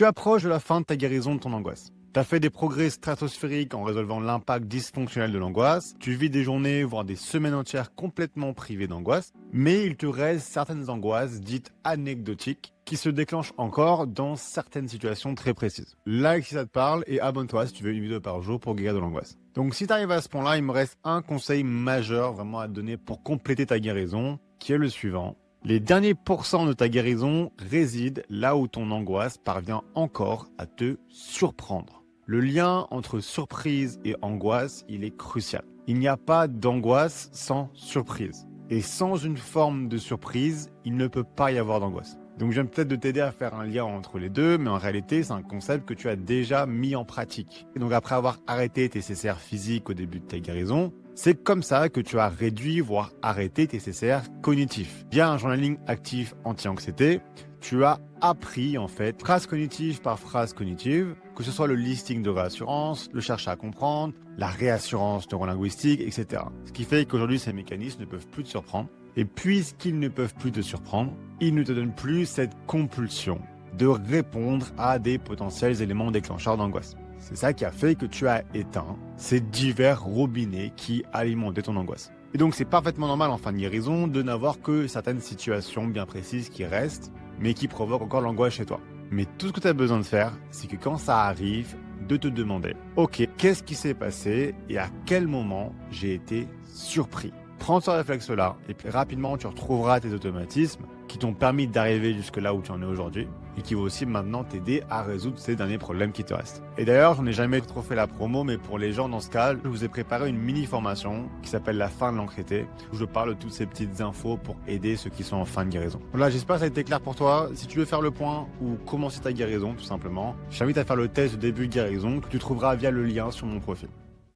Tu approches de la fin de ta guérison de ton angoisse. Tu as fait des progrès stratosphériques en résolvant l'impact dysfonctionnel de l'angoisse. Tu vis des journées, voire des semaines entières complètement privées d'angoisse. Mais il te reste certaines angoisses dites anecdotiques qui se déclenchent encore dans certaines situations très précises. Like si ça te parle et abonne-toi si tu veux une vidéo par jour pour guérir de l'angoisse. Donc si tu arrives à ce point-là, il me reste un conseil majeur vraiment à te donner pour compléter ta guérison, qui est le suivant. Les derniers pourcents de ta guérison résident là où ton angoisse parvient encore à te surprendre. Le lien entre surprise et angoisse, il est crucial. Il n'y a pas d'angoisse sans surprise. Et sans une forme de surprise, il ne peut pas y avoir d'angoisse. Donc je viens peut-être de t'aider à faire un lien entre les deux, mais en réalité, c'est un concept que tu as déjà mis en pratique. Et donc après avoir arrêté tes CCR physiques au début de ta guérison, c'est comme ça que tu as réduit, voire arrêté tes CCR cognitifs. Via un journaling actif anti-anxiété, tu as appris en fait, phrase cognitive par phrase cognitive, que ce soit le listing de réassurance, le chercher à comprendre, la réassurance neurolinguistique, etc. Ce qui fait qu'aujourd'hui, ces mécanismes ne peuvent plus te surprendre. Et puisqu'ils ne peuvent plus te surprendre, ils ne te donnent plus cette compulsion de répondre à des potentiels éléments déclencheurs d'angoisse. C'est ça qui a fait que tu as éteint ces divers robinets qui alimentaient ton angoisse. Et donc c'est parfaitement normal en fin de guérison de n'avoir que certaines situations bien précises qui restent, mais qui provoquent encore l'angoisse chez toi. Mais tout ce que tu as besoin de faire, c'est que quand ça arrive, de te demander, ok, qu'est-ce qui s'est passé et à quel moment j'ai été surpris. Prends ce réflexe-là et puis rapidement tu retrouveras tes automatismes qui t'ont permis d'arriver jusque là où tu en es aujourd'hui et qui vont aussi maintenant t'aider à résoudre ces derniers problèmes qui te restent. Et d'ailleurs, j'en ai jamais trop fait la promo, mais pour les gens dans ce cas, je vous ai préparé une mini-formation qui s'appelle la fin de l'anxiété, où je parle de toutes ces petites infos pour aider ceux qui sont en fin de guérison. Voilà, j'espère que ça a été clair pour toi. Si tu veux faire le point ou commencer ta guérison, tout simplement, je t'invite à faire le test de début de guérison que tu trouveras via le lien sur mon profil.